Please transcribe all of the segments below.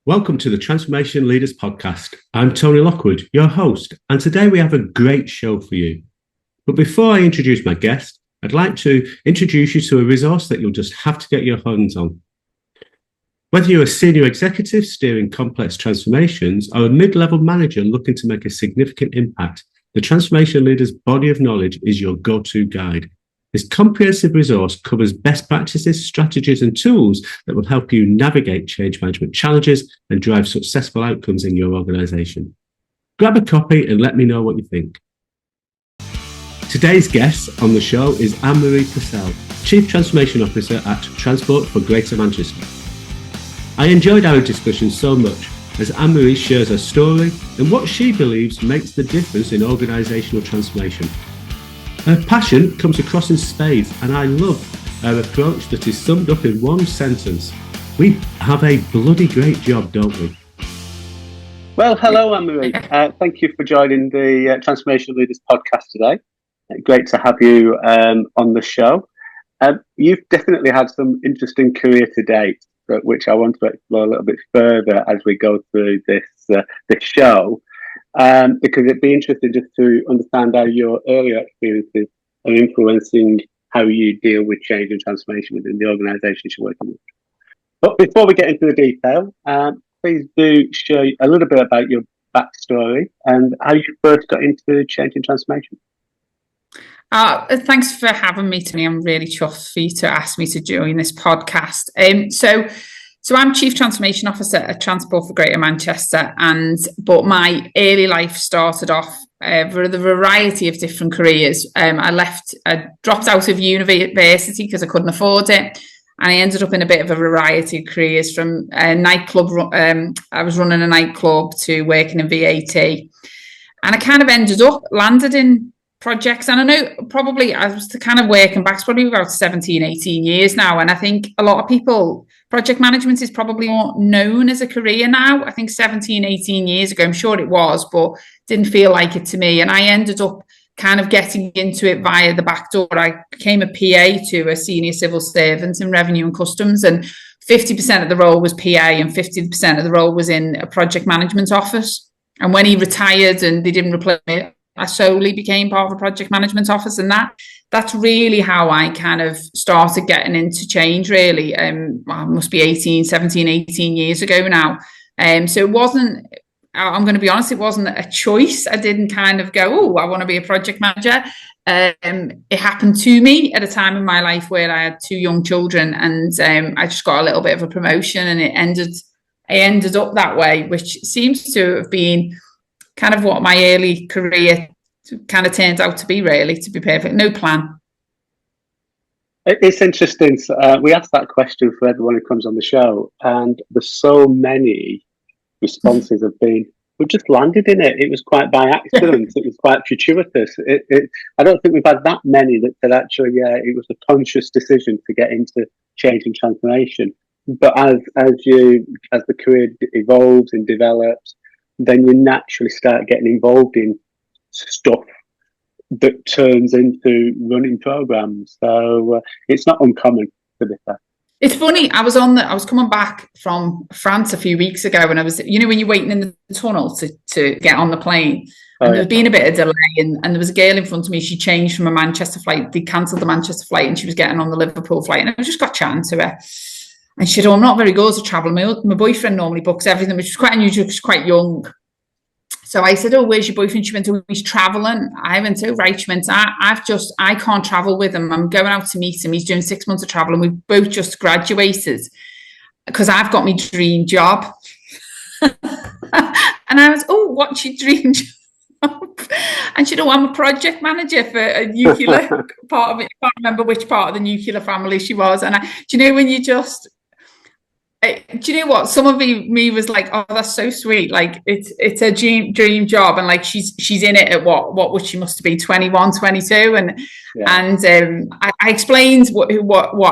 Welcome to the Transformation Leaders Podcast. I'm Tony Lockwood, your host, and today we have a great show for you. But before I introduce my guest, I'd like to introduce you to a resource that you'll just have to get your hands on. Whether you're a senior executive steering complex transformations or a mid-level manager looking to make a significant impact, the Transformation Leaders body of knowledge is your go-to guide. This comprehensive resource covers best practices, strategies, and tools that will help you navigate change management challenges and drive successful outcomes in your organization. Grab a copy and let me know what you think. Today's guest on the show is Anne Marie Purcell, Chief Transformation Officer at Transport for Greater Manchester. I enjoyed our discussion so much as Anne Marie shares her story and what she believes makes the difference in organisational transformation. Her passion comes across in spades, and I love her approach that is summed up in one sentence. We have a bloody great job, don't we? Well, hello, Anne Marie. Thank you for joining the Transformation Leaders podcast today. Great to have you on the show. You've definitely had some interesting career to date, which I want to explore a little bit further as we go through this show. Because it'd be interesting just to understand how your earlier experiences are influencing how you deal with change and transformation within the organisations you're working with. But before we get into the detail, please do share a little bit about your backstory and how you first got into change and transformation. Thanks for having me, Tony. I'm really chuffed for you to ask me to join this podcast. So I'm Chief Transformation Officer at Transport for Greater Manchester, but my early life started off with a variety of different careers. I dropped out of university because I couldn't afford it, and I ended up in a bit of a variety of careers from a nightclub. I was running a nightclub to working in VAT, and I kind of landed in projects. And I know probably I was kind of working back, it's probably about 17, 18 years now. And I think a lot of people, project management is probably more known as a career now. I think 17, 18 years ago, I'm sure it was, but didn't feel like it to me. And I ended up kind of getting into it via the back door. I became a PA to a senior civil servant in revenue and customs, and 50% of the role was PA and 50% of the role was in a project management office. And when he retired and they didn't replace me, I solely became part of a project management office, and that's really how I kind of started getting into change, really. It must be 17, 18 years ago now. So it wasn't, I'm going to be honest, it wasn't a choice. I didn't kind of go, I want to be a project manager. It happened to me at a time in my life where I had two young children, and I just got a little bit of a promotion, and I ended up that way, which seems to have been kind of what my early career kind of turned out to be, really, to be perfect. No plan. It's interesting. We asked that question for everyone who comes on the show, and there's so many responses have been, we just landed in it. It was quite by accident. It was quite fortuitous. I don't think we've had that many that said, actually, it was a conscious decision to get into change and transformation. But as the career evolves and develops, then you naturally start getting involved in stuff that turns into running programs. So it's not uncommon, to be fair. It's funny. I was coming back from France a few weeks ago, and I was, when you're waiting in the tunnel to get on the plane, and there's been a bit of delay, and there was a girl in front of me. She changed from a Manchester flight. They cancelled the Manchester flight, and she was getting on the Liverpool flight, and I just got chatting to her. And she said, I'm not very good at travel. My boyfriend normally books everything, which is quite unusual. She's quite young. So I said, where's your boyfriend? She went, he's traveling. I went, right. She went, I can't travel with him. I'm going out to meet him. He's doing 6 months of travel, and we've both just graduated because I've got my dream job. And I was, what's your dream job? And she said, I'm a project manager for a nuclear part of it. I can't remember which part of the nuclear family she was. And when you just, do you know what? Some of me was like, that's so sweet. Like it's a dream job, and like she's in it at what would she must be 21, 22, and I explained what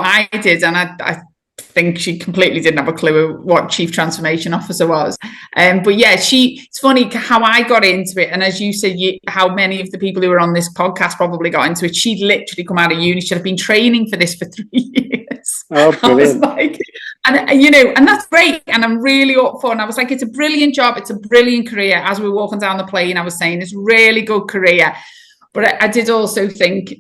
I did, and I think she completely didn't have a clue what Chief Transformation Officer was. But yeah, it's funny how I got into it, and as you said, how many of the people who were on this podcast probably got into it. She'd literally come out of uni. She'd have been training for this for 3 years. Oh, brilliant. And, you know, and that's great. And I'm really up for it. And I was like, it's a brilliant job. It's a brilliant career. As we were walking down the plane, I was saying it's a really good career. But I did also think,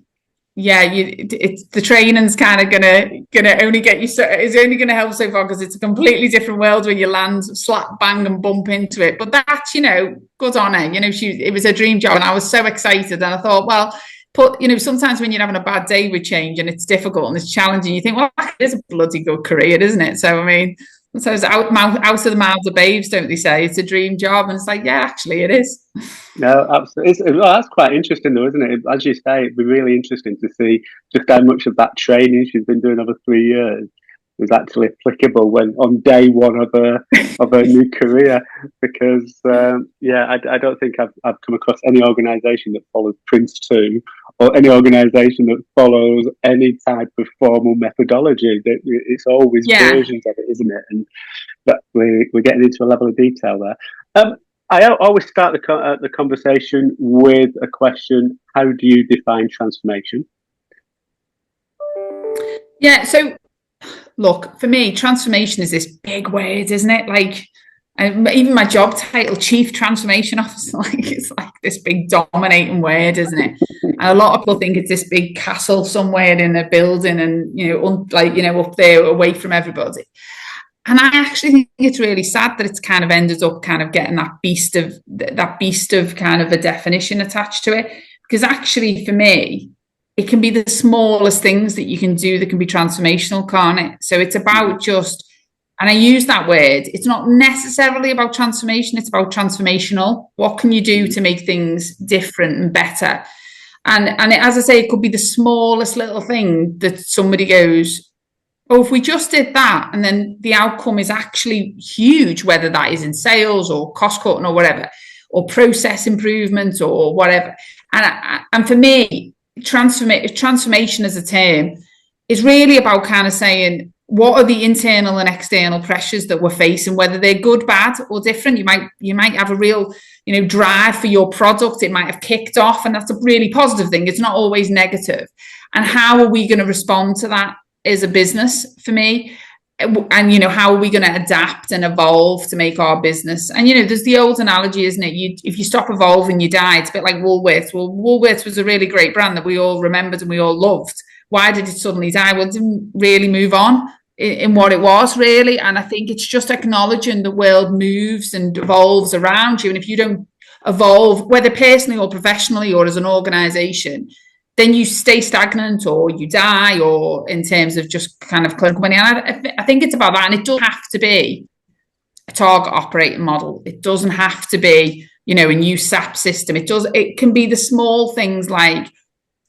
yeah, it's the training's kind of gonna only get you so, it's only gonna help so far because it's a completely different world when you land slap bang and bump into it. But that's, you know, good on her. You know, it was a dream job, and I was so excited. And I thought, well, you know, sometimes when you're having a bad day with change and it's difficult and it's challenging, you think, well, it is a bloody good career, isn't it? So I mean, sometimes out of the mouths of babes, don't they say it's a dream job? And it's like, yeah, actually it is. No, absolutely. Well, that's quite interesting, though, isn't it? As you say, it'd be really interesting to see just how much of that training she's been doing over 3 years was actually applicable when on day one of her new career. Because I don't think I've come across any organisation that follows Prince 2 or any organisation that follows any type of formal methodology. It's always versions of it, isn't it? And that we're getting into a level of detail there. I always start the conversation with a question: how do you define transformation? Yeah, so look, for me, transformation is this big word, isn't it? Like, even my job title, Chief Transformation Officer, like it's like this big dominating word, isn't it? And a lot of people think it's this big castle somewhere in a building, and up there away from everybody. And I actually think it's really sad that it's kind of ended up kind of getting that beast of kind of a definition attached to it. Because actually, for me, it can be the smallest things that you can do that can be transformational, can't it? So it's about just, and I use that word, it's not necessarily about transformation, it's about transformational. What can you do to make things different and better? And as I say, it could be the smallest little thing that somebody goes, oh, if we just did that, and then the outcome is actually huge, whether that is in sales or cost cutting or whatever, or process improvement or whatever. And for me, transformation as a term is really about kind of saying, what are the internal and external pressures that we're facing, whether they're good, bad, or different. You might have a real, you know, drive for your product. It might have kicked off, and that's a really positive thing. It's not always negative. And how are we going to respond to that as a business, for me? And, you know, how are we going to adapt and evolve to make our business? And, you know, there's the old analogy, isn't it? If you stop evolving, you die. It's a bit like Woolworths. Well, Woolworths was a really great brand that we all remembered and we all loved. Why did it suddenly die? Well, it didn't really move on in what it was, really. And I think it's just acknowledging the world moves and evolves around you. And if you don't evolve, whether personally or professionally or as an organisation, then you stay stagnant or you die, or in terms of just kind of clinical money. And I think it's about that. And it doesn't have to be a target operating model. It doesn't have to be, you know, a new SAP system. It can be the small things, like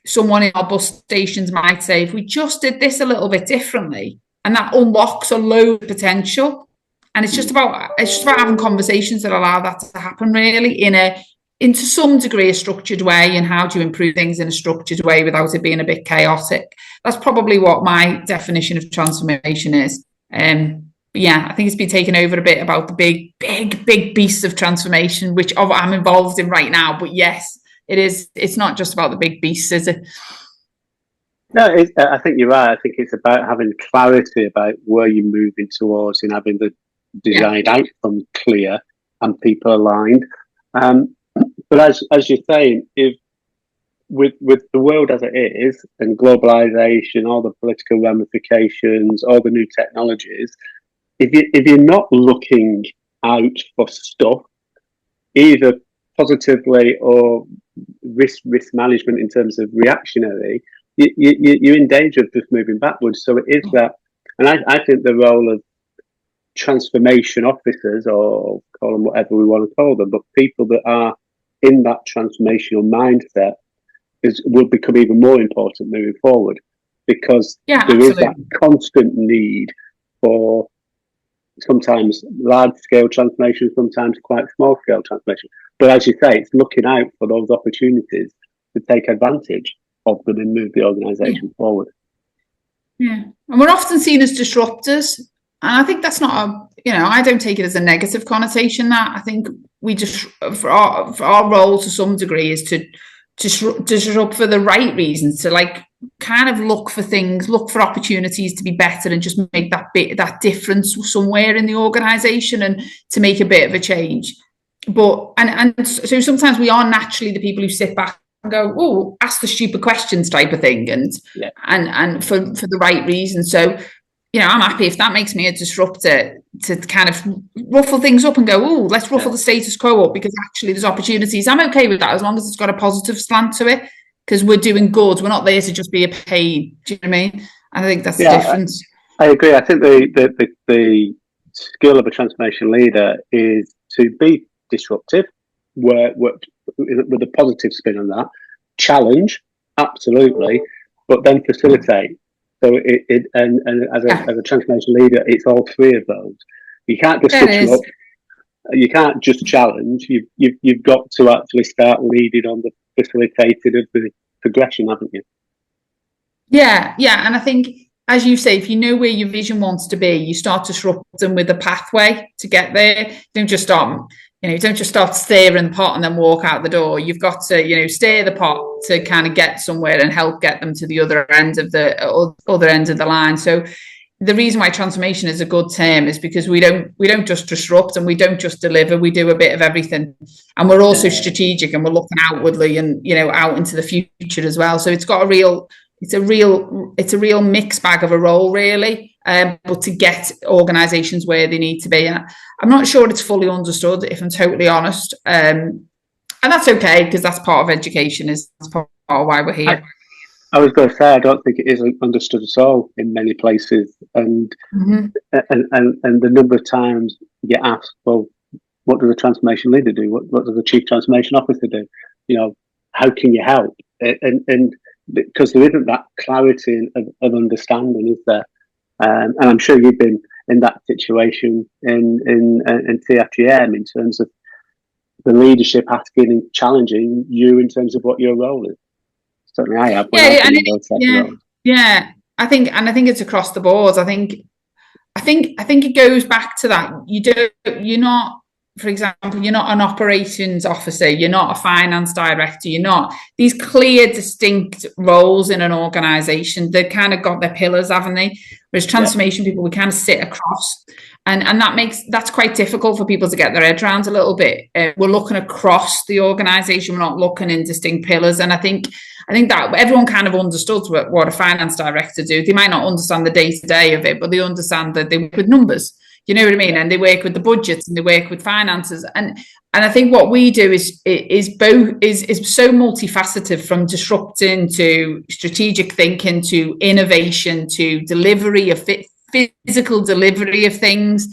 someone in our bus stations might say, if we just did this a little bit differently, and that unlocks a load of potential. And it's just about having conversations that allow that to happen, really, in to some degree a structured way. And how do you improve things in a structured way without it being a bit chaotic? That's probably what my definition of transformation is. Yeah, I think it's been taken over a bit about the big beasts of transformation, which I'm involved in right now. But yes, it is. It's not just about the big beasts, is it? No, I think you're right. I think it's about having clarity about where you're moving towards and having the desired outcome clear and people aligned. But as you're saying, if with the world as it is, and globalization, all the political ramifications, all the new technologies, if you're not looking out for stuff, either positively or risk management in terms of reactionary, you're in danger of just moving backwards. So it is that, and I think the role of transformation officers, or call them whatever we want to call them, but people that are in that transformational mindset will become even more important moving forward, because there is that constant need for sometimes large scale transformation, sometimes quite small scale transformation. But as you say, it's looking out for those opportunities to take advantage of them and move the organisation forward. Yeah, and we're often seen as disruptors, and I think that's not I don't take it as a negative connotation. That I think we just for our role to some degree is to disrupt for the right reasons, to like kind of look for opportunities to be better and just make that difference somewhere in the organisation and to make a bit of a change. But and so sometimes we are naturally the people who sit back and go, oh, ask the stupid questions type of thing, and for the right reason. So, I'm happy if that makes me a disruptor to kind of ruffle things up and go, oh, let's ruffle the status quo up, because actually there's opportunities. I'm okay with that as long as it's got a positive slant to it, because we're doing good. We're not there to just be a pain. Do you know what I mean? I think that's the difference. I agree. I think the skill of a transformation leader is to be disruptive, work with a positive spin on that, challenge, absolutely, but then facilitate. So as a transformation leader, it's all three of those. You can't just switch up. You can't just challenge. You've got to actually start leading on the facilitated of the progression, haven't you? Yeah, and I think, as you say, if you know where your vision wants to be, you start to disrupt them with a pathway to get there. Don't just start stirring the pot and then walk out the door. You've got to, stir the pot to kind of get somewhere and help get them to the other end of the line. So the reason why transformation is a good term is because we don't just disrupt and we don't just deliver. We do a bit of everything, and we're also strategic, and we're looking outwardly and out into the future as well. So it's got it's a real mixed bag of a role, really. But to get organisations where they need to be, and I'm not sure it's fully understood, if I'm totally honest. And that's okay, because that's part of education. That's part of why we're here. I was going to say, I don't think it is understood at all in many places, and and the number of times you get asked, well, what does a transformation leader do? What does a chief transformation officer do? How can you help? And because there isn't that clarity of understanding, is there? And I'm sure you've been in that situation in TfGM in terms of the leadership asking and challenging you in terms of what your role is. Certainly, I have. I think it's across the board. I think it goes back to that. You're not, for example, you're not an operations officer. You're not a finance director. You're not these clear, distinct roles in an organisation. They've kind of got their pillars, haven't they? Whereas transformation people, we kind of sit across. And that's quite difficult for people to get their head around a little bit. We're looking across the organisation. We're not looking in distinct pillars. And I think that everyone kind of understood what a finance director do. They might not understand the day-to-day of it, but they understand that they work with numbers. You know what I mean? And they work with the budgets and they work with finances. And I think what we do is so multifaceted, from disrupting to strategic thinking to innovation to delivery of physical delivery of things.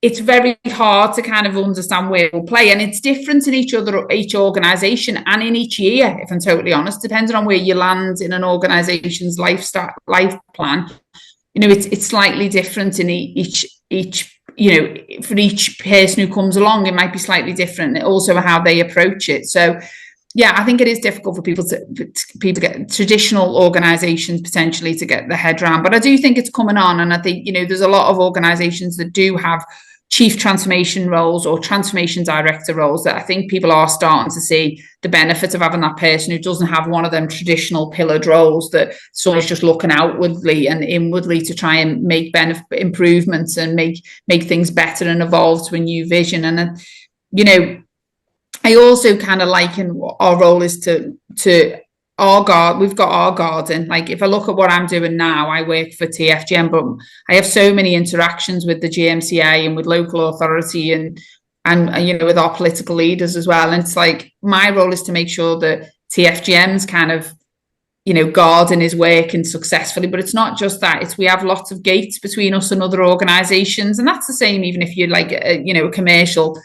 It's very hard to kind of understand where we'll play, and it's different in each organisation and in each year, if I'm totally honest, depending on where you land in an organisation's life plan. It's slightly different in each for each person who comes along. It might be slightly different, also how they approach it. So I think it is difficult for people to get traditional organisations potentially to get their head around, but I do think it's coming on. And I think there's a lot of organisations that do have chief transformation roles or transformation director roles that I think people are starting to see the benefit of having that person who doesn't have one of them traditional pillared roles, that someone's just looking outwardly and inwardly to try and make improvements and make things better and evolve to a new vision. And I also kind of liken what our role is to we've got our garden. Like, if I look at what I'm doing now, I work for TfGM, but I have so many interactions with the GMCA and with local authority and with our political leaders as well. And it's like, my role is to make sure that TfGM's kind of, garden is working successfully. But it's not just that. We have lots of gates between us and other organisations. And that's the same even if you're like, a commercial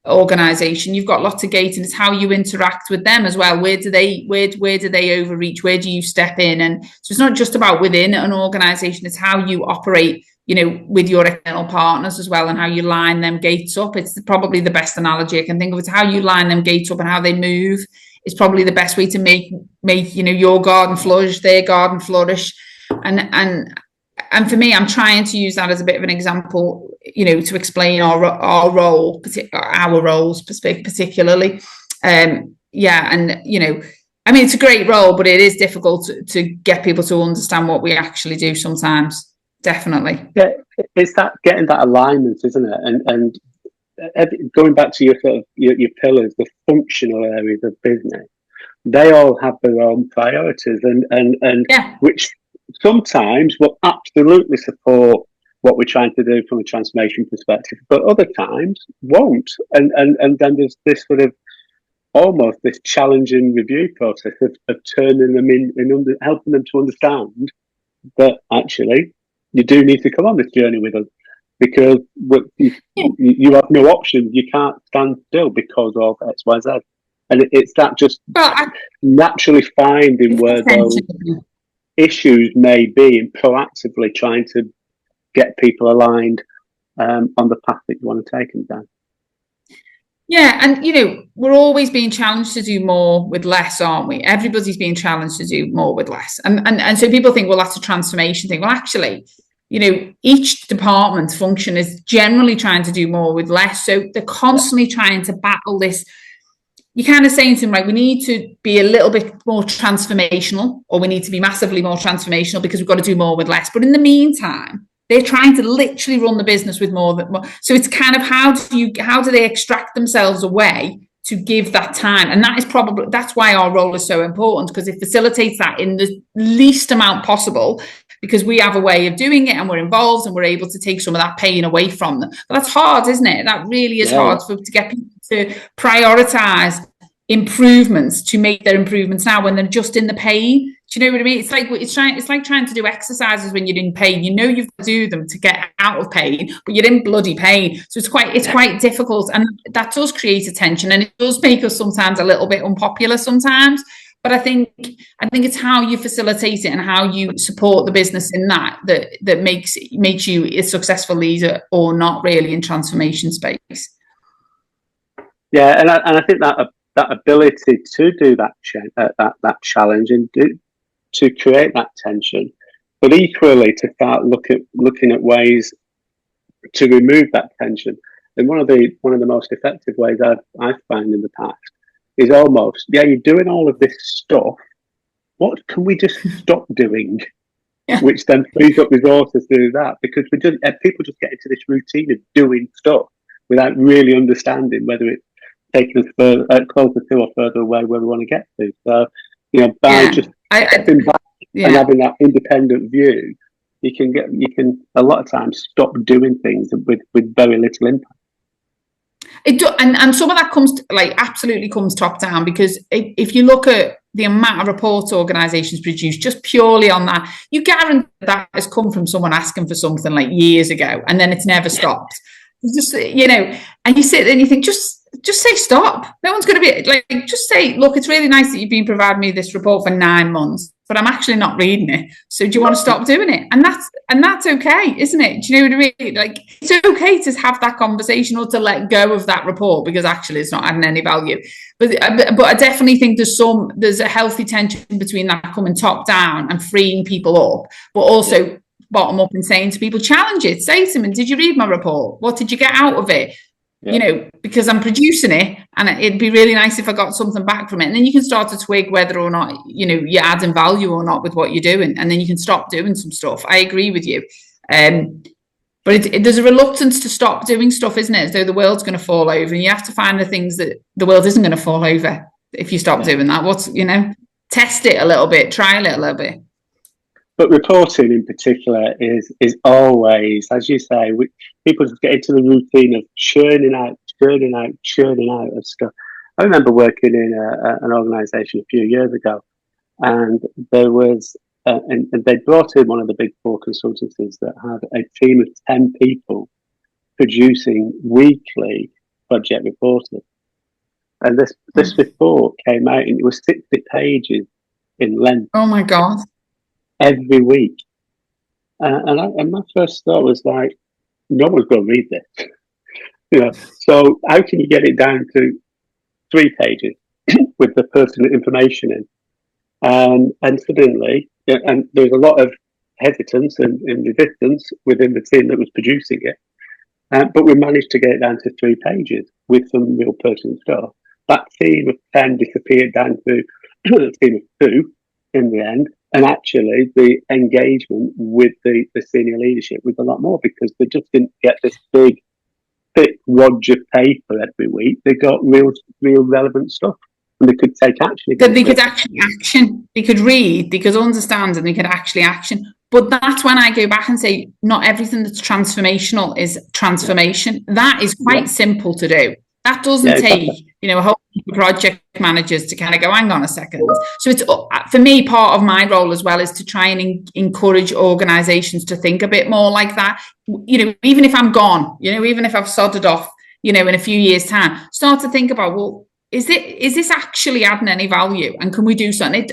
organisation. You've got lots of gates, and it's how you interact with them as well. Where do they overreach? Where do you step in? And so it's not just about within an organisation, it's how you operate with your external partners as well, and how you line them gates up. It's probably the best analogy I can think of. It's how you line them gates up and how they move is probably the best way to make your garden flourish, their garden flourish. And for me, I'm trying to use that as a bit of an example, to explain our roles particularly. I mean, it's a great role, but it is difficult to get people to understand what we actually do sometimes. Definitely. Yeah, it's that getting that alignment, isn't it? And going back to your sort of your pillars, the functional areas of business, they all have their own priorities, and Yeah. which sometimes will absolutely support what we're trying to do from a transformation perspective, but other times won't. And then there's this sort of almost this challenging review process of turning them in and helping them to understand that actually you do need to come on this journey with us, because you have no option. You can't stand still because of X, Y, Z. And it's that just naturally finding where those issues may be and proactively trying to get people aligned on the path that you want to take them down. Yeah, and we're always being challenged to do more with less, aren't we? Everybody's being challenged to do more with less, and so people think, well, that's a transformation thing. Well, actually, each department function is generally trying to do more with less, so they're constantly trying to battle this. You're kind of saying to them, right, we need to be a little bit more transformational, or we need to be massively more transformational because we've got to do more with less. But in the meantime, they're trying to literally run the business with more. So it's kind of how do they extract themselves away to give that time? And that's why our role is so important, because it facilitates that in the least amount possible, because we have a way of doing it and we're involved and we're able to take some of that pain away from them. But that's hard, isn't it? That really is hard to get people to prioritize improvements, to make their improvements now when they're just in the pain. Do you know what I mean? It's like trying to do exercises when you're in pain. You've got to do them to get out of pain, but you're in bloody pain. So it's quite difficult, and that does create a tension, and it does make us sometimes a little bit unpopular sometimes. But I think it's how you facilitate it and how you support the business in that makes you a successful leader or not, really, in transformation space. Yeah, and I think that ability to do that challenge and to create that tension, but equally to start looking at ways to remove that tension. And one of the most effective ways I've found in the past is almost, you're doing all of this stuff. What can we just stop doing? Yeah. Which then frees up resources to do that, because people just get into this routine of doing stuff without really understanding whether it's taking us closer to or further away where we want to get to. So, by just stepping back and having that independent view, you can a lot of times stop doing things with very little impact. It do, and some of that absolutely comes top down, because if you look at the amount of reports organisations produce just purely on that, you guarantee that has come from someone asking for something like years ago, and then it's never stopped. Just and you sit there and you think, just say stop. No one's going to be just say, look, it's really nice that you've been providing me this report for 9 months, but I'm actually not reading it. So do you want to stop doing it? And that's okay, isn't it? Do you know what I mean? It's okay to have that conversation or to let go of that report because actually it's not adding any value. But I definitely think there's a healthy tension between that coming top down and freeing people up, but also bottom up and saying to people, challenge it. Say to them, did you read my report? What did you get out of it? Yeah. Because I'm producing it, and it'd be really nice if I got something back from it. And then you can start to twig whether or not, you're adding value or not with what you're doing. And then you can stop doing some stuff. I agree with you. But there's a reluctance to stop doing stuff, isn't it? As though the world's going to fall over, and you have to find the things that the world isn't going to fall over if you stop doing that. Test it a little bit, trial it a little bit. But reporting in particular is always, as you say, people just get into the routine of churning out of stuff. I remember working in an organisation a few years ago, and there was, and they brought in one of the big four consultancies that had a team of 10 people producing weekly project reporting. And this report came out, and it was 60 pages in length. Oh my God. Every week. And my first thought was like, no one's going to read this. So how can you get it down to 3 pages with the pertinent information in? And suddenly, and there was a lot of hesitance and resistance within the team that was producing it. But we managed to get it down to 3 pages with some real pertinent stuff. That team of 10 disappeared down to a team of two in the end, and actually the engagement with the senior leadership was a lot more, because they just didn't get this big, thick wad of paper every week. They got real relevant stuff, and they could take action. That they could actually action, they could read, they could understand, and they could actually action. But that's when I go back and say, not everything that's transformational is transformation. That is quite simple to do. That doesn't take, a whole heap of project managers to kind of go, hang on a second. So it's, for me, part of my role as well is to try and encourage organisations to think a bit more like that. Even if I'm gone, even if I've sodded off, in a few years' time, start to think about, well, is this actually adding any value, and can we do something?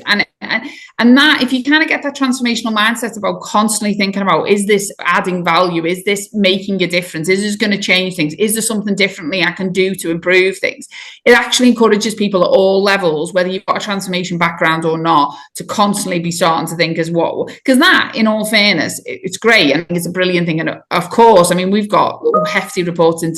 And that, if you kind of get that transformational mindset about constantly thinking about, is this adding value? Is this making a difference? Is this going to change things? Is there something differently I can do to improve things? It actually encourages people at all levels, whether you've got a transformation background or not, to constantly be starting to think because that, in all fairness, it's great. I think it's a brilliant thing. And of course, I mean, we've got hefty reports in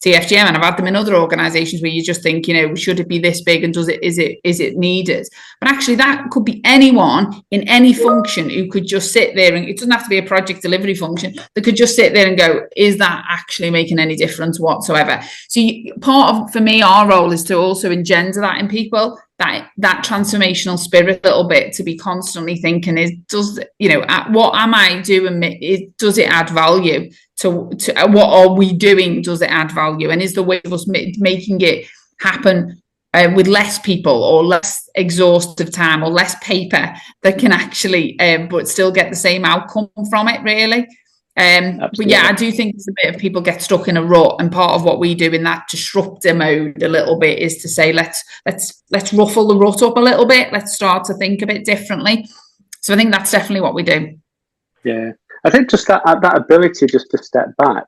TfGM, and I've had them in other organisations where you just think, should it be this big, and is it needed? But actually, that could be anyone in any function who could just sit there, and it doesn't have to be a project delivery function. They could just sit there and go, is that actually making any difference whatsoever? So part of, for me, our role is to also engender that in people, that transformational spirit a little bit, to be constantly thinking, what am I doing? Does it add value to what are we doing? Does it add value? And is the way of us making it happen with less people, or less exhaustive time, or less paper, that can actually but still get the same outcome from it, really. But yeah, I do think it's a bit of people get stuck in a rut, and part of what we do in that disruptor mode a little bit is to say, let's ruffle the rut up a little bit, let's start to think a bit differently. So I think that's definitely what we do. Yeah, I think just that ability just to step back,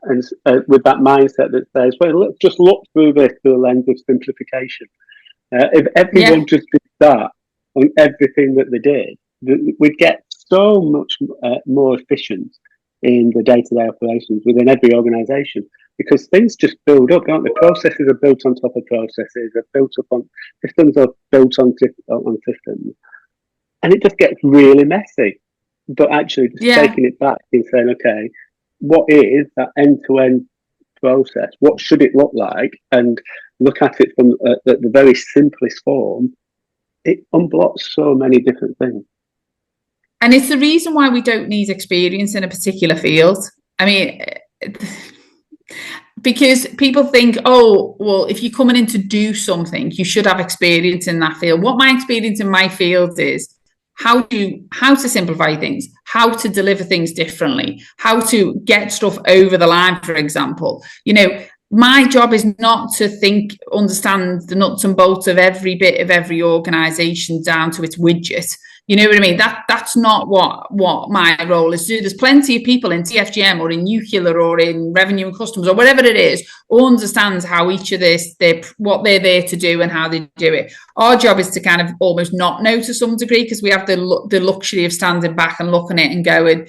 and with that mindset that says, well, let's just look through this through the lens of simplification. If everyone just did that on everything that they did, we'd get so much more efficient in the day-to-day operations within every organisation, because things just build up, don't they? Processes are built on top of processes, are built up on systems, are built on systems, and it just gets really messy. But actually, just taking it back and saying, okay, what is that end-to-end process? What should it look like? And look at it from the very simplest form. It unblocks so many different things. And it's the reason why we don't need experience in a particular field. I mean, because people think, oh, well, if you're coming in to do something, you should have experience in that field. What my experience in my field is how to simplify things, how to deliver things differently, how to get stuff over the line, for example. My job is not to understand the nuts and bolts of every bit of every organisation down to its widget. You know what I mean? That's not what my role is to do. There's plenty of people in TfGM or in nuclear or in revenue and customs or whatever it is, who understands how each of this, what they're there to do and how they do it. Our job is to kind of almost not know to some degree, because we have the luxury of standing back and looking at it and going,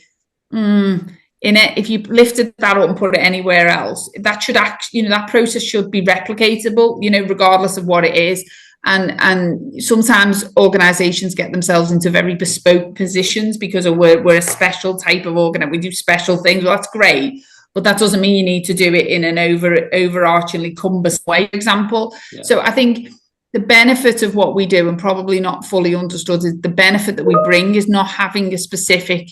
if you lifted that up and put it anywhere else, that should that process should be replicatable, regardless of what it is. And sometimes organisations get themselves into very bespoke positions because we're a special type of organ. We do special things. Well, that's great, but that doesn't mean you need to do it in an overarchingly cumbersome way, for example. Yeah. So I think the benefit of what we do, and probably not fully understood, is the benefit that we bring is not having a specific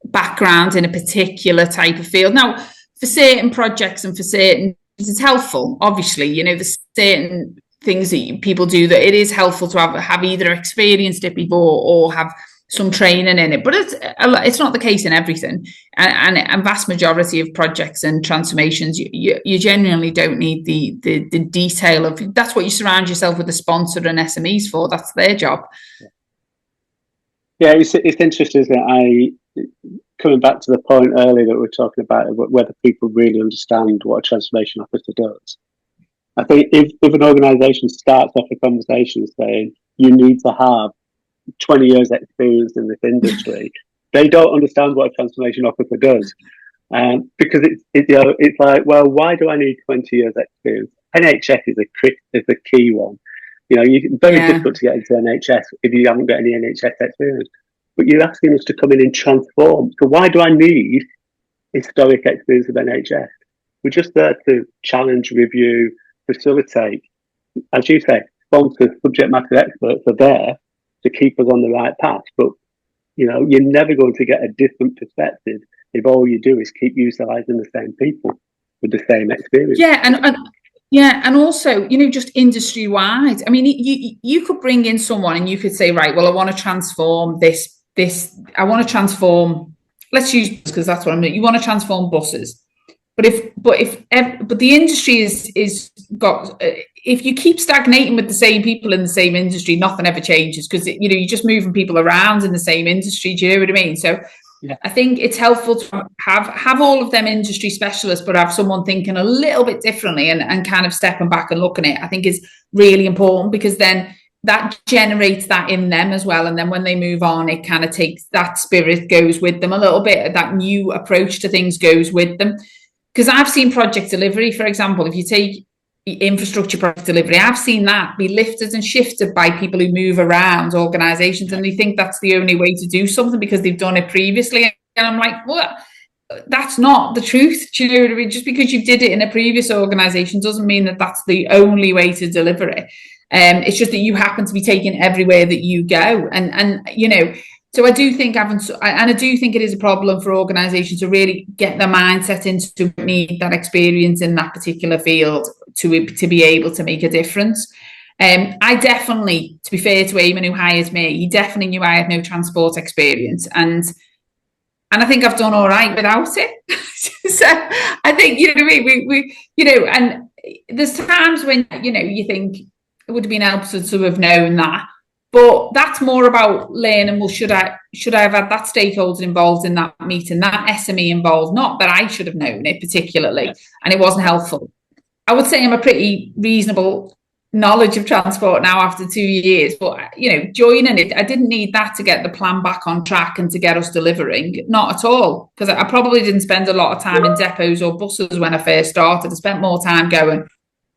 background in a particular type of field. Now, for certain projects and for certain, it's helpful, obviously, there's certain things that people do that it is helpful to have either experienced it before or have some training in it, but it's not the case in everything, and vast majority of projects and transformations you genuinely don't need the detail of. That's what you surround yourself with the sponsor and SMEs for. That's their job. Yeah, it's interesting, isn't it? Coming back to the point earlier that we were talking about whether people really understand what a transformation officer does. I think if an organisation starts off a conversation saying you need to have 20 years experience in this industry, they don't understand what a transformation officer does. Because it's like, well, why do I need 20 years experience? NHS is a key one. It's very difficult to get into NHS if you haven't got any NHS experience. But you're asking us to come in and transform. So why do I need historic experience of NHS? We're just there to challenge, review, facilitate. As you say, sponsors, subject matter experts are there to keep us on the right path. But, you're never going to get a different perspective if all you do is keep utilising the same people with the same experience. And also, just industry wide. I mean, you could bring in someone and you could say, right, well, I want to transform this. I want to transform. Let's use because that's what I'm doing. You want to transform buses, but the industry is got. If you keep stagnating with the same people in the same industry, nothing ever changes because you're just moving people around in the same industry. Do you know what I mean? So. Yeah. I think it's helpful to have all of them industry specialists, but have someone thinking a little bit differently and kind of stepping back and looking at it, I think is really important because then that generates that in them as well. And then when they move on, it kind of takes that spirit goes with them a little bit. That new approach to things goes with them. Because I've seen project delivery, for example, if you take infrastructure project delivery, I've seen that be lifted and shifted by people who move around organizations and they think that's the only way to do something because they've done it previously. And I'm like, well, that's not the truth. Do you know what I mean? Just because you did it in a previous organization doesn't mean that that's the only way to deliver it. It's just that you happen to be taken everywhere that you go. And so I do think it is a problem for organizations to really get their mindset into need that experience in that particular field to be able to make a difference. I definitely, to be fair to Eamon who hired me, he definitely knew I had no transport experience and I think I've done all right without it. So I think, we and there's times when, you think it would have been helpful to have known that. But that's more about learning, well, should I have had that stakeholder involved in that meeting, that SME involved, not that I should have known it particularly, and it wasn't helpful. I would say I'm a pretty reasonable knowledge of transport now after 2 years, but, joining it, I didn't need that to get the plan back on track and to get us delivering, not at all, because I probably didn't spend a lot of time in depots or buses when I first started. I spent more time going,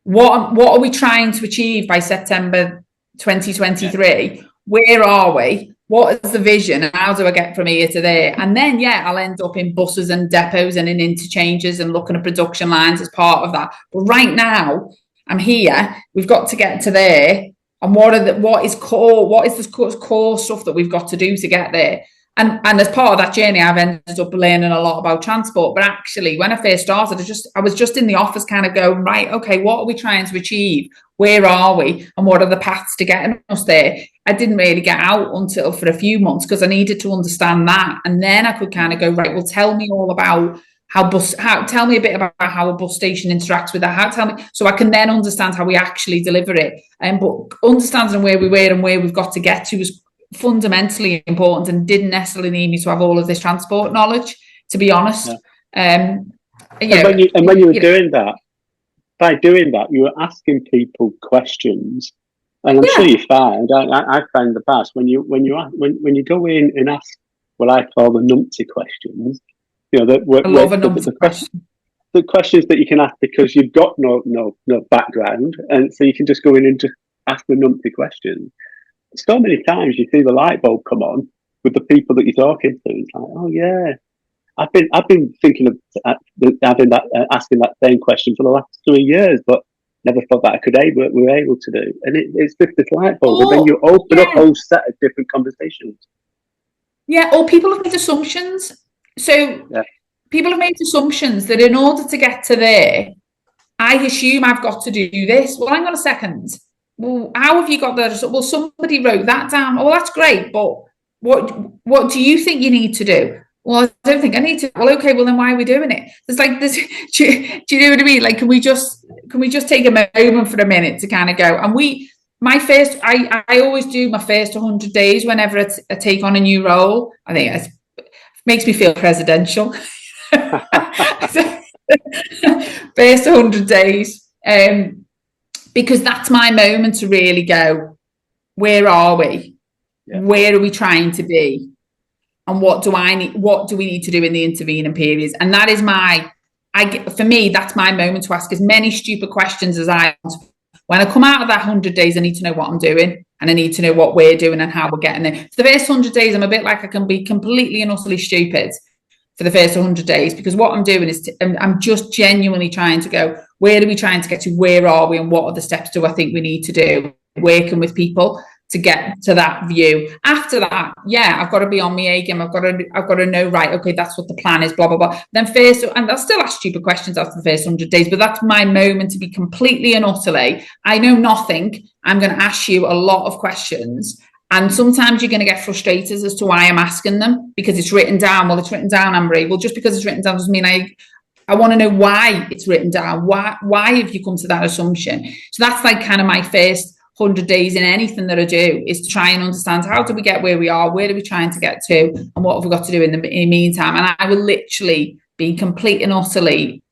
what are we trying to achieve by September 2023, where are we? What is the vision and how do I get from here to there? And then, I'll end up in buses and depots and in interchanges and looking at production lines as part of that. But right now, I'm here. We've got to get to there. And what is the core stuff that we've got to do to get there? And as part of that journey, I've ended up learning a lot about transport. But actually, when I first started, I was just in the office kind of going, right, okay, what are we trying to achieve? Where are we? And what are the paths to getting us there? I didn't really get out until for a few months because I needed to understand that. And then I could kind of go, right, well, tell me all about tell me a bit about how a bus station interacts with that. Tell me, so I can then understand how we actually deliver it. But understanding where we were and where we've got to get to was fundamentally important and didn't necessarily need me to have all of this transport knowledge, to be honest. Yeah. When you were doing that, by doing that, you were asking people questions, and I'm sure you found. I found the past when you go in and ask what I call the numpty questions. The questions that you can ask because you've got no background, and so you can just go in and just ask the numpty questions. So many times you see the light bulb come on with the people that you're talking to. It's like, oh yeah, I've been thinking of asking that same question for the last 3 years, but never thought that we were able to do. And it's just this light bulb, and then you open up a whole set of different conversations. Yeah, or people have made assumptions. So people have made assumptions that in order to get to there, I assume I've got to do this. Well, hang on a second. Well, how have you got there? Well, somebody wrote that down. Oh, that's great, but what do you think you need to do? Well, I don't think I need to. Well, okay, well then why are we doing it? It's like this. Do you know what I mean? Like, can we just take a moment for a minute to kind of go? And I always do my first 100 days whenever I take on a new role. I think it makes me feel presidential. First 100 days. Because that's my moment to really go, where are we? Yeah. Where are we trying to be? And what do we need to do in the intervening periods? And that is for me, that's my moment to ask as many stupid questions as I want, When I come out of that 100 days, I need to know what I'm doing, and I need to know what we're doing and how we're getting there. For the first 100 days, I'm a bit like I can be completely and utterly stupid for the first 100 days, because what I'm doing is I'm just genuinely trying to go, where are we trying to get to? Where are we? And what are the steps do I think we need to do? Working with people to get to that view. After that, yeah, I've got to be on my A game. I've got to know, right, okay, that's what the plan is, blah, blah, blah. Then first, and I'll still ask stupid questions after the first 100 days, but that's my moment to be completely and utterly, I know nothing. I'm going to ask you a lot of questions. And sometimes you're going to get frustrated as to why I'm asking them, because it's written down. Well, it's written down, Anne Marie. Well, just because it's written down doesn't mean I want to know why it's written down. Why have you come to that assumption? So that's like kind of my first 100 days in anything that I do, is to try and understand, how do we get where we are? Where are we trying to get to? And what have we got to do in the meantime? And I will literally be complete and utterly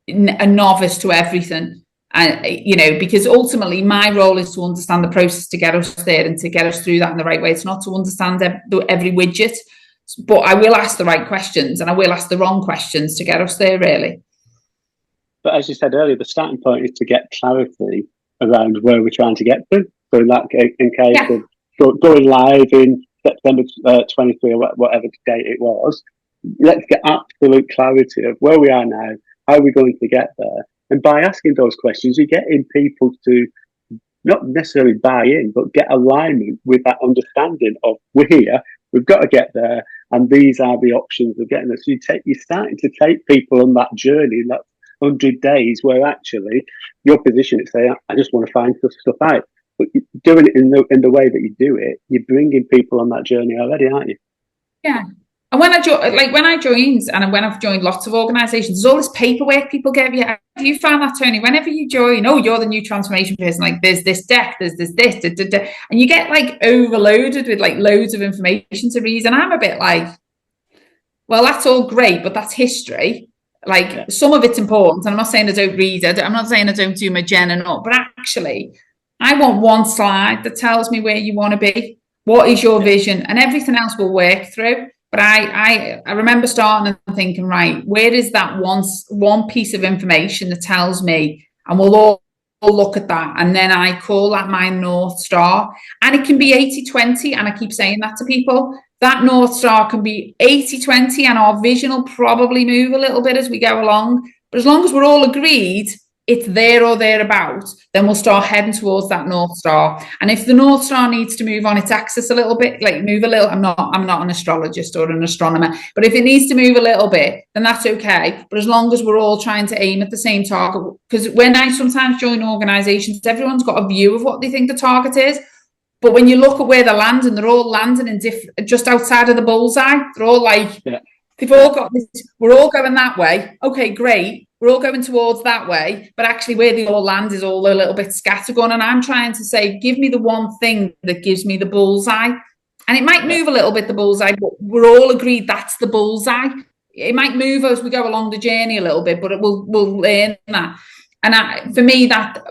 a novice to everything. Because ultimately my role is to understand the process to get us there and to get us through that in the right way. It's not to understand every widget, but I will ask the right questions and I will ask the wrong questions to get us there, really. But as you said earlier, the starting point is to get clarity around where we're trying to get to. So in that case, of going live in September 23 or whatever date it was, let's get absolute clarity of where we are now, how are we going to get there? And by asking those questions, you're getting people to not necessarily buy in, but get alignment with that understanding of, we're here, we've got to get there, and these are the options of getting there. So you're starting to take people on that journey, that 100 days, where actually your position is saying, I just want to find this stuff out. But doing it in the way that you do it, you're bringing people on that journey already, aren't you? Yeah. And when I joined, and when I've joined lots of organisations, there's all this paperwork people give you. Have you found that, Tony? Whenever you join, you're the new transformation person. Like, there's this deck, there's this, and you get like overloaded with like loads of information to read. And I'm a bit like, well, that's all great, but that's history. Like, some of it's important, and I'm not saying I don't read it. I'm not saying I don't do my gen and all, but actually, I want one slide that tells me where you want to be. What is your vision? And everything else will work through. But I remember starting and thinking, right, where is that one piece of information that tells me? And we'll all look at that. And then I call that my North Star. And it can be 80-20. And I keep saying that to people. That North Star can be 80-20, and our vision will probably move a little bit as we go along. But as long as we're all agreed it's there or thereabouts, then we'll start heading towards that North Star. And if the North Star needs to move on its axis a little bit, like move a little, I'm not an astrologist or an astronomer, but if it needs to move a little bit, then that's okay. But as long as we're all trying to aim at the same target, because when I sometimes join organizations, everyone's got a view of what they think the target is. But when you look at where they're landing, they're all landing in just outside of the bullseye. They're all like, they've all got this, we're all going that way. Okay, great. We're all going towards that way, but actually where they all land is all a little bit scattergun. And I'm trying to say, give me the one thing that gives me the bullseye. And it might move a little bit, the bullseye, but we're all agreed that's the bullseye. It might move as we go along the journey a little bit, but we'll learn that. And for me, that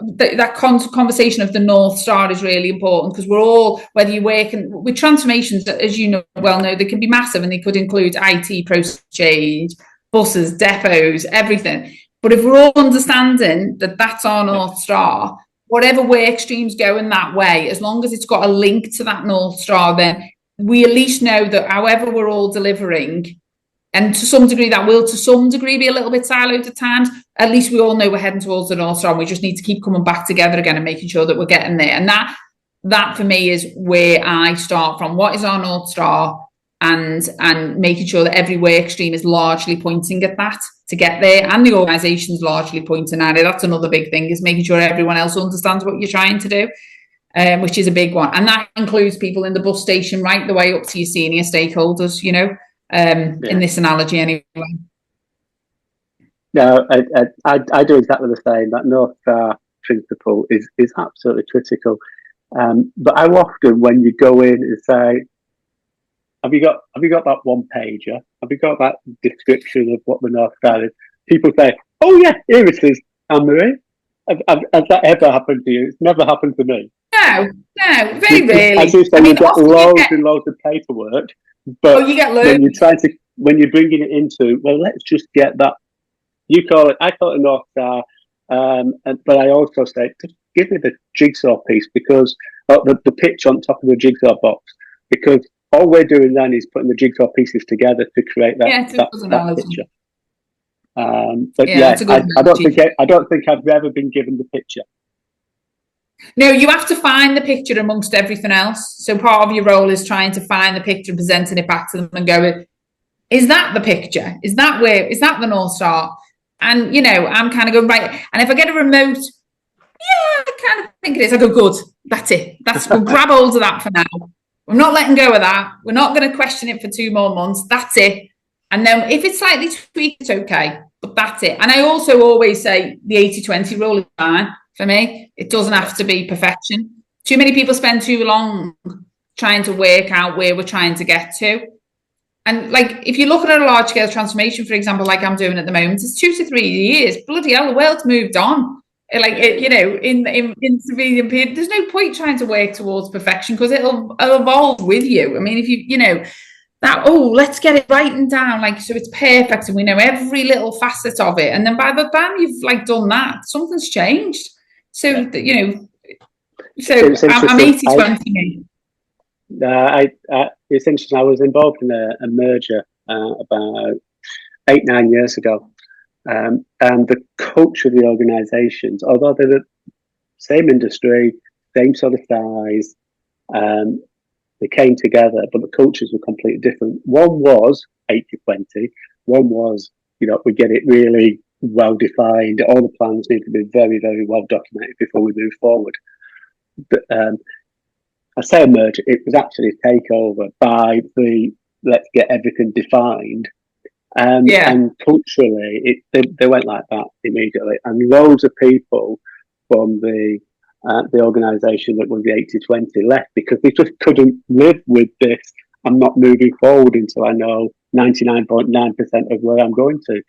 conversation of the North Star is really important, because we're all, whether you're working with transformations, as you well know, they can be massive, and they could include IT, process change, buses, depots, everything. But if we're all understanding that that's our North Star, whatever work stream's going that way, as long as it's got a link to that North Star, then we at least know that however we're all delivering, and to some degree that will to some degree be a little bit siloed at times, at least we all know we're heading towards the North Star, and we just need to keep coming back together again and making sure that we're getting there. And that for me is where I start from. What is our North Star? And making sure that every work stream is largely pointing at that to get there, and the organisation's largely pointing at it. That's another big thing, is making sure everyone else understands what you're trying to do, which is a big one. And that includes people in the bus station right the way up to your senior stakeholders, in this analogy anyway. No, I do exactly the same. That North Star principle is absolutely critical. But how often when you go in and say, have you got that one pager? Have you got that description of what the North Star is? People say, oh yeah, here it is, Anne Marie. Has that ever happened to you? It's never happened to me. No, very rarely. As you say, you've got loads and loads of paperwork, but you get loads. when you're bringing it into, well, let's just get that. I call it a North Star, but I also say, give me the jigsaw piece, because the pitch on top of the jigsaw box, because all we're doing then is putting the jigsaw pieces together to create that picture. But I don't think I've ever been given the picture. No, you have to find the picture amongst everything else. So part of your role is trying to find the picture and presenting it back to them and going, is that the picture? Is that the North Star? And, I'm kind of going, right. And if I get a remote, I kind of think it is. I go, good, that's it. We'll grab hold of that for now. We're not letting go of that. We're not going to question it for 2 more months. That's it. And then if it's slightly tweaked, it's okay. But that's it. And I also always say the 80-20 rule is fine for me. It doesn't have to be perfection. Too many people spend too long trying to work out where we're trying to get to. And like, if you look at a large scale transformation, for example, like I'm doing at the moment, it's 2 to 3 years. Bloody hell, the world's moved on. Like, in civilian period, there's no point trying to work towards perfection, because it'll evolve with you. I mean, if let's get it written down, like, so it's perfect and we know every little facet of it. And then by the time you've done that, something's changed. So, I'm 80-20. It's interesting. I was involved in a merger about 8-9 years ago. And the culture of the organisations, although they're the same industry, same sort of size, they came together, but the cultures were completely different. One was 80-20. One was, we get it really well defined. All the plans need to be very, very well documented before we move forward. But I say a merger, it was actually a takeover by the let's get everything defined. And culturally, they went like that immediately. And loads of people from the organisation that was the 80-20 left, because they just couldn't live with this. I'm not moving forward until I know 99.9% of where I'm going to.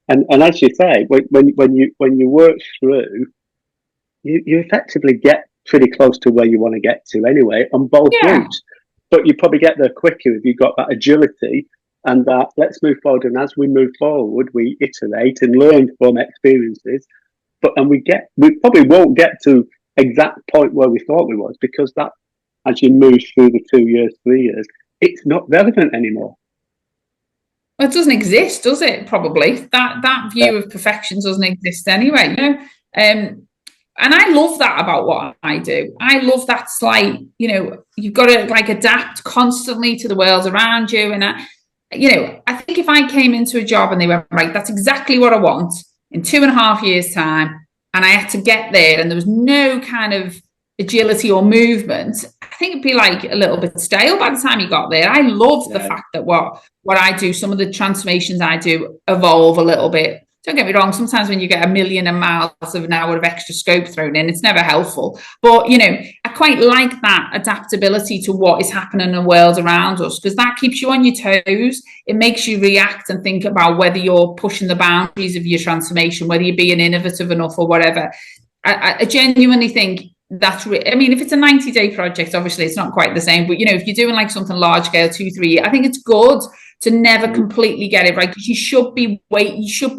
And as you say, when you work through, you effectively get pretty close to where you want to get to anyway on both routes. But you probably get there quicker if you've got that agility and that let's move forward. And as we move forward, we iterate and learn from experiences. And we probably won't get to exact point where we thought we was, because that, as you move through the 2 years, 3 years, it's not relevant anymore. Well, it doesn't exist, does it? Probably that view of perfection doesn't exist anyway. And I love that about what I do. I love that slight, you've got to like adapt constantly to the world around you. And I think if I came into a job and they went, right, that's exactly what I want in 2.5 years' time, and I had to get there and there was no kind of agility or movement, I think it'd be like a little bit stale by the time you got there. I love the fact that what I do, some of the transformations I do evolve a little bit. Don't get me wrong, sometimes when you get 1 million miles of an hour of extra scope thrown in, it's never helpful. But, I quite like that adaptability to what is happening in the world around us, because that keeps you on your toes. It makes you react and think about whether you're pushing the boundaries of your transformation, whether you're being innovative enough or whatever. I genuinely think that's if it's a 90-day project, obviously it's not quite the same. But, if you're doing like something large scale, 2-3 years, I think it's good to never completely get it right, because you should be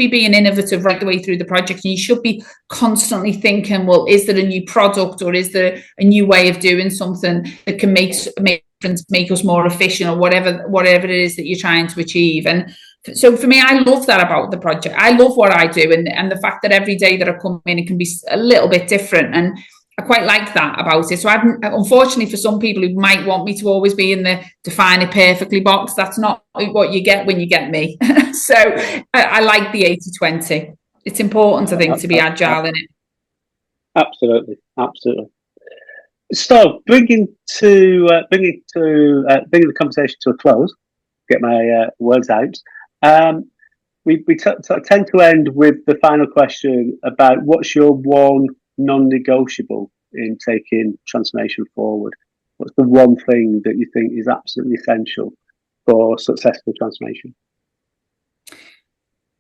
being innovative right the way through the project, and you should be constantly thinking, well, is there a new product or is there a new way of doing something that can make us more efficient, or whatever it is that you're trying to achieve. And so for me, I love that about the project. I love what I do, and the fact that every day that I come in, it can be a little bit different, and I quite like that about it. So unfortunately for some people who might want me to always be in the define it perfectly box, that's not what you get when you get me. So I like the 80-20. It's important, I think, to be agile in it. Absolutely. So bringing the conversation to a close, get my words out. We tend to end with the final question about what's your one non-negotiable in taking transformation forward. What's the one thing that you think is absolutely essential for successful transformation?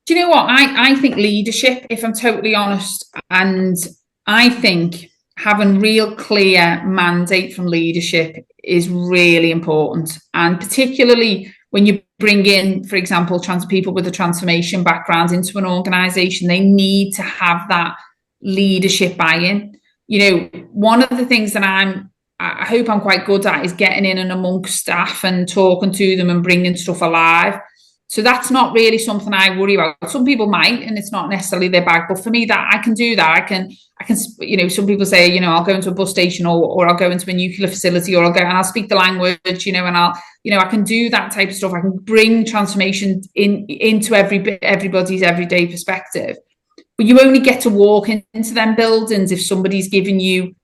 Do you know what? I think leadership, if I'm totally honest, and I think having real clear mandate from leadership is really important. And particularly when you bring in, for example, people with a transformation background into an organisation, they need to have that leadership buy-in. one of the things that I hope I'm quite good at is getting in and amongst staff and talking to them and bringing stuff alive. So that's not really something I worry about. Some people might, and it's not necessarily their bag, but for me, that I can do that. I can, some people say, I'll go into a bus station or I'll go into a nuclear facility or I'll speak the language, and I can do that type of stuff. I can bring transformation into everybody's everyday perspective. But you only get to walk into them buildings if somebody's giving you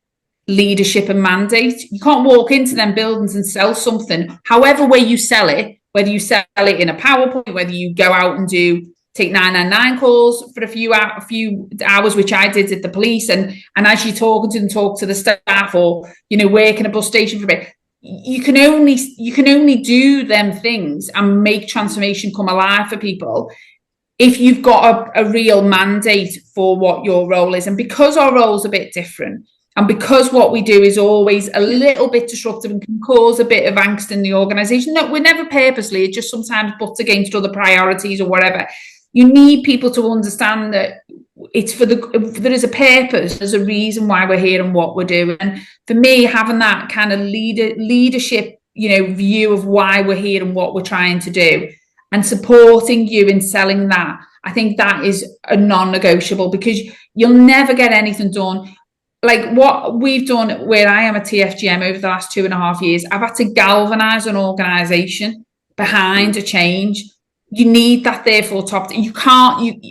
leadership and mandate. You can't walk into them buildings and sell something, however way you sell it, whether you sell it in a PowerPoint, whether you go out and take 999 calls for a few hours, which I did at the police, and as you're talking to them, talk to the staff, or work in a bus station for a bit. You can only do them things and make transformation come alive for people if you've got a real mandate for what your role is. And because our role's a bit different, and because what we do is always a little bit disruptive and can cause a bit of angst in the organisation, no, we're never purposely, it just sometimes butts against other priorities or whatever. You need people to understand that it's there is a purpose, there's a reason why we're here and what we're doing. And for me, having that kind of leadership, view of why we're here and what we're trying to do, and supporting you in selling that, I think that is a non-negotiable, because you'll never get anything done. Like what we've done where I am a TfGM over the last 2.5 years, I've had to galvanise an organisation behind a change. You need that therefore top. You can't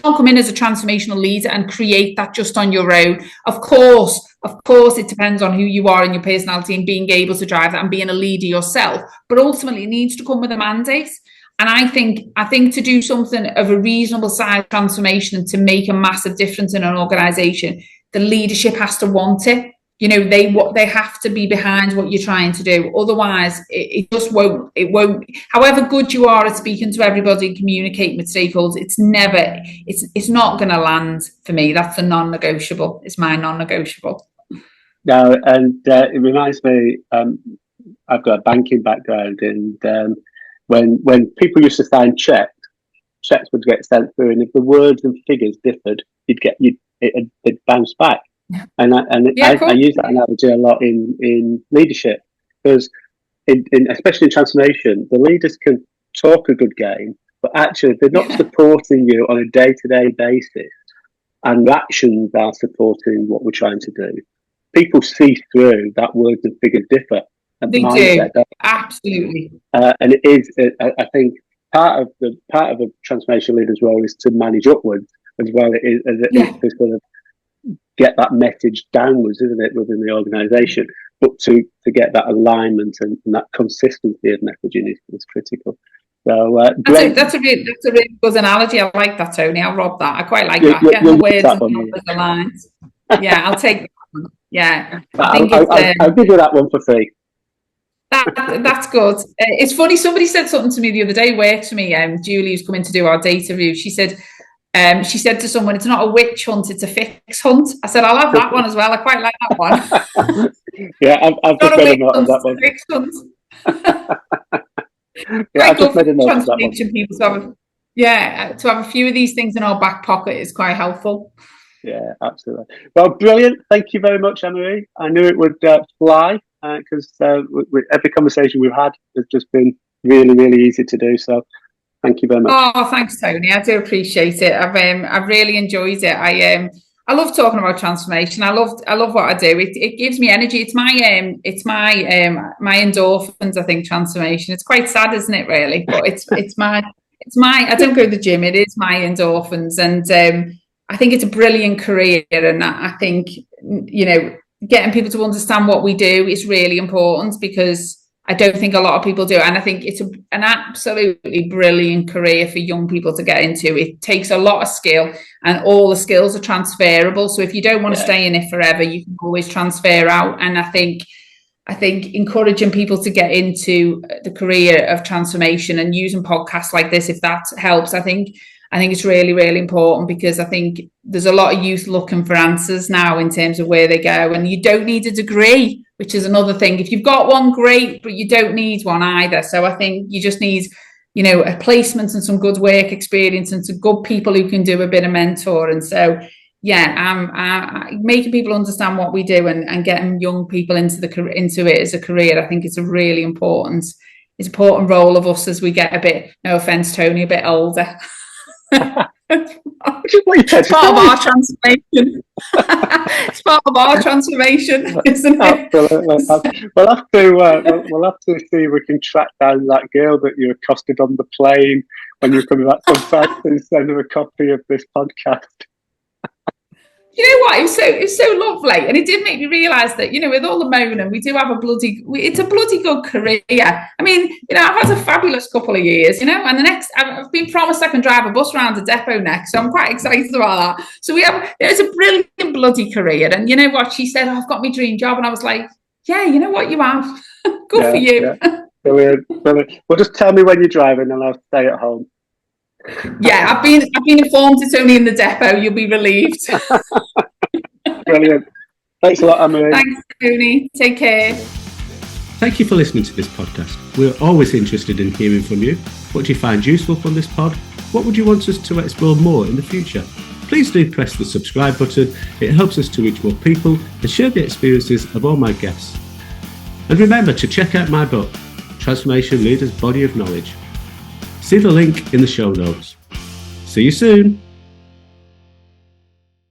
come in as a transformational leader and create that just on your own. Of course, it depends on who you are and your personality and being able to drive that and being a leader yourself. But ultimately, it needs to come with a mandate. And I think to do something of a reasonable size transformation and to make a massive difference in an organisation, the leadership has to want it. They have to be behind what you're trying to do. Otherwise, it just won't. It won't. However good you are at speaking to everybody and communicating with stakeholders, it's not going to land for me. That's a non-negotiable. It's my non-negotiable. No, and it reminds me. I've got a banking background, and when people used to sign checks would get sent through, and if the words and figures differed, it'd bounce back. Yeah. And I use that analogy a lot in leadership, because especially in transformation, the leaders can talk a good game, but actually they're not supporting you on a day-to-day basis, and actions are supporting what we're trying to do. People see through that words and figures differ. They do, absolutely. And it is, I think, part of a transformation leader's role is to manage upwards as well. It is to sort of get that message downwards, isn't it, within the organisation? But to get that alignment and that consistency of messaging is critical. So that's a really good analogy. I like that, Tony. I'll rob that. I quite like that. Getting the words and numbers aligned. Yeah, I'll take that one. Yeah, I'll give you that one for free. That's good. It's funny. Somebody said something to me the other day. Works for me. Julie, who's coming to do our data review. She said to someone, "It's not a witch hunt; it's a fix hunt." I said, "I'll have that one as well. I quite like that one." Yeah, I've just made a note of that one. Fix hunt. Yeah, I've just made a note of that one. People to have a few of these things in our back pocket is quite helpful. Yeah, absolutely. Well, brilliant. Thank you very much, Anne Marie. I knew it would fly, because with every conversation we've had, it's just been really, really easy to do. So thank you very much. Oh, thanks, Tony. I do appreciate it. I've really enjoyed it. I love talking about transformation. I love what I do. It gives me energy. It's my endorphins. I think transformation. It's quite sad, isn't it? Really, but it's my. I don't go to the gym. It is my endorphins, and I think it's a brilliant career. And I think getting people to understand what we do is really important, because I don't think a lot of people do. And I think it's an absolutely brilliant career for young people to get into. It takes a lot of skill, and all the skills are transferable. So if you don't want to stay in it forever, you can always transfer out. And I think encouraging people to get into the career of transformation and using podcasts like this, if that helps, I think it's really, really important, because I think there's a lot of youth looking for answers now in terms of where they go. And you don't need a degree, which is another thing. If you've got one, great, but you don't need one either. So I think you just need, a placement and some good work experience and some good people who can do a bit of mentoring. So making people understand what we do and getting young people into it as a career. I think it's a really important role of us as we get a bit, no offense, Tony, a bit older. It's part of our transformation. It's part of our transformation, isn't it? Absolutely. We'll have to see if we can track down that girl that you accosted on the plane when you're coming back from France and send her a copy of this podcast. You know what? It was so lovely, and it did make me realise that, you know, with all the moaning, we do have it's a bloody good career. I mean, you know, I've had a fabulous couple of years, you know, and I've been promised I can drive a bus around the depot next, so I'm quite excited about that. So it's a brilliant bloody career, and you know what? She said, I've got my dream job, and I was like, yeah, you know what, you have. Good for you. Yeah. Brilliant. Well, just tell me when you're driving, and I'll stay at home. Yeah, I've been informed it's only in the depot. You'll be relieved. Brilliant. Thanks a lot, Anne Marie. Thanks, Tony. Take care. Thank you for listening to this podcast. We're always interested in hearing from you. What do you find useful from this pod? What would you want us to explore more in the future? Please do press the subscribe button. It helps us to reach more people and share the experiences of all my guests. And remember to check out my book, Transformation Leaders' Body of Knowledge. See the link in the show notes. See you soon.